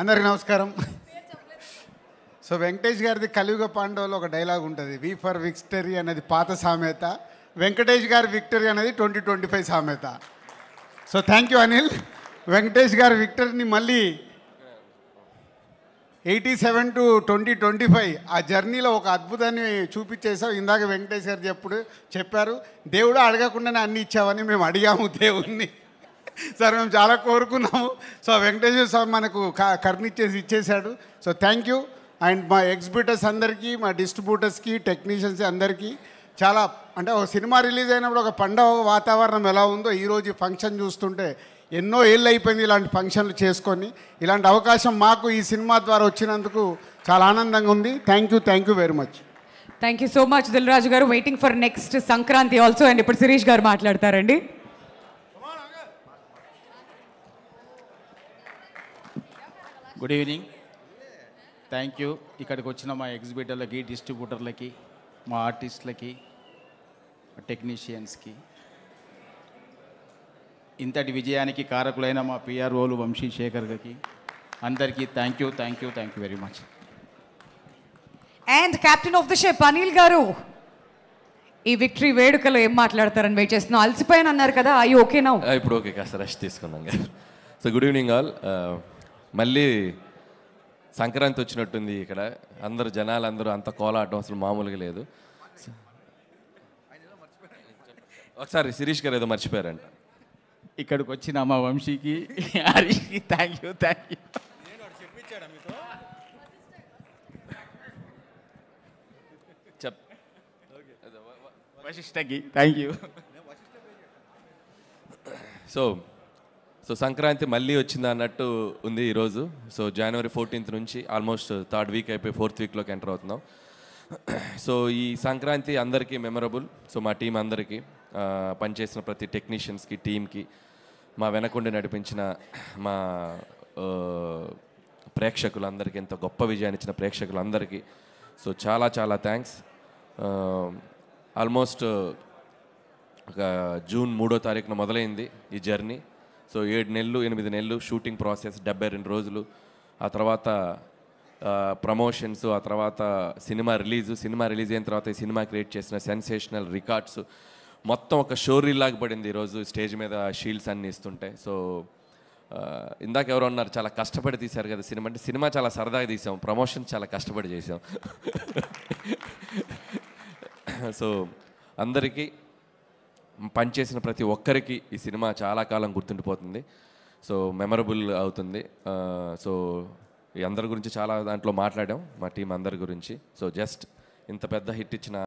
అందరికీ నమస్కారం. సో వెంకటేష్ గారిది కలియుగ పాండవులో ఒక డైలాగ్ ఉంటుంది, వి ఫర్ విక్టరీ అనేది పాత సామెత, వెంకటేష్ గారి విక్టరీ అనేది 2025 సామెత. So thank you Anil. Venkatesh గారి విక్టరీని మళ్ళీ 87 to 2025 ఆ జర్నీలో ఒక అద్భుతాన్ని చూపించేసావు. ఇందాక వెంకటేష్ గారు చెప్పారు, దేవుడు అడగకుండానే అన్ని ఇచ్చావని. మేము అడిగాము దేవుణ్ణి సార్, మేము చాలా కోరుకున్నాము. సో వెంకటేశ్వర స్వామి మనకు కరుణిచ్చేసి ఇచ్చేశాడు. So thank you. అండ్ మా ఎగ్జిబిటర్స్ అందరికీ, మా డిస్ట్రిబ్యూటర్స్కి, టెక్నీషియన్స్ అందరికీ చాలా, అంటే ఒక సినిమా రిలీజ్ అయినప్పుడు ఒక పండగ వాతావరణం ఎలా ఉందో ఈరోజు ఈ ఫంక్షన్ చూస్తుంటే ఎన్నో ఏళ్ళు అయిపోయింది ఇలాంటి ఫంక్షన్లు చేసుకొని. ఇలాంటి అవకాశం మాకు ఈ సినిమా ద్వారా వచ్చినందుకు చాలా ఆనందంగా ఉంది. Thank you very much. Thank you so much Dil Raju garu. Waiting for next Sankranti also. And ఇప్పుడు శిరీష్ గారు మాట్లాడతారండి. Good evening. Thank you. ఇక్కడికి వచ్చిన మా ఎగ్జిబిటర్లకి, డిస్ట్రిబ్యూటర్లకి, మా ఆర్టిస్టులకి, టెక్నీషియన్స్కి, ఇంతటి విజయానికి కారకులైన మా పిఆర్ఓలు వంశీశేఖర్ గారికి అందరికీ thank you very much. And captain of the ship Anil గారు, ఈ విక్టరీ వేడుకలో ఏం మాట్లాడతారని వెయిట్ చేస్తున్నాం. అలసిపోయాను అన్నారు కదా, అయ్యి ఓకేనా? ఇప్పుడు ఓకే, కాస్త రెస్ట్ తీసుకున్నాం కదా. So good evening all. మళ్ళీ సంక్రాంతి వచ్చినట్టుంది ఇక్కడ. అందరూ జనాలందరూ అంత కోలాటం అసలు మామూలుగా లేదు. ఒకసారి శిరీష్ గారు ఏదో మర్చిపోయారంట. ఇక్కడికి వచ్చిన మా వంశీకి, హరీష్కి థ్యాంక్ యూ. వశిష్ఠకి థ్యాంక్ యూ. సో సంక్రాంతి మళ్ళీ వచ్చింది అన్నట్టు ఉంది ఈరోజు. సో January 14th నుంచి ఆల్మోస్ట్ 3rd వీక్ అయిపోయి 4th వీక్లోకి ఎంటర్ అవుతున్నాం. సో ఈ సంక్రాంతి అందరికీ మెమరబుల్. సో మా టీం అందరికీ, పనిచేసిన ప్రతి టెక్నీషియన్స్కి, టీమ్కి, మా వెనకుండి నడిపించిన మా ప్రేక్షకులందరికీ, ఎంతో గొప్ప విజయాన్ని ఇచ్చిన ప్రేక్షకులందరికీ సో చాలా థ్యాంక్స్. ఆల్మోస్ట్ ఒక June 3వ తారీఖున మొదలైంది ఈ జర్నీ. సో 7 నెలలు 8 నెలలు షూటింగ్ ప్రాసెస్, 72 రోజులు, ఆ తర్వాత ప్రమోషన్స్, ఆ తర్వాత సినిమా రిలీజ్ అయిన తర్వాత ఈ సినిమా క్రియేట్ చేసిన సెన్సేషనల్ రికార్డ్స్ మొత్తం ఒక షోరీ లాగా పడింది ఈరోజు స్టేజ్ మీద షీల్డ్స్ అన్నీ ఇస్తుంటే. సో ఇందాక ఎవరు అన్నారు, చాలా కష్టపడి తీశారు కదా సినిమా. అంటే సినిమా చాలా సరదాగా తీసాం, ప్రమోషన్ చాలా కష్టపడి చేసాం. సో అందరికీ, పనిచేసిన ప్రతి ఒక్కరికి ఈ సినిమా చాలా కాలం గుర్తుండిపోతుంది. సో మెమరబుల్ అవుతుంది. సో ఈ అందరి గురించి చాలా దాంట్లో మాట్లాడాం, మా టీం అందరి గురించి. సో జస్ట్ ఇంత పెద్ద హిట్ ఇచ్చిన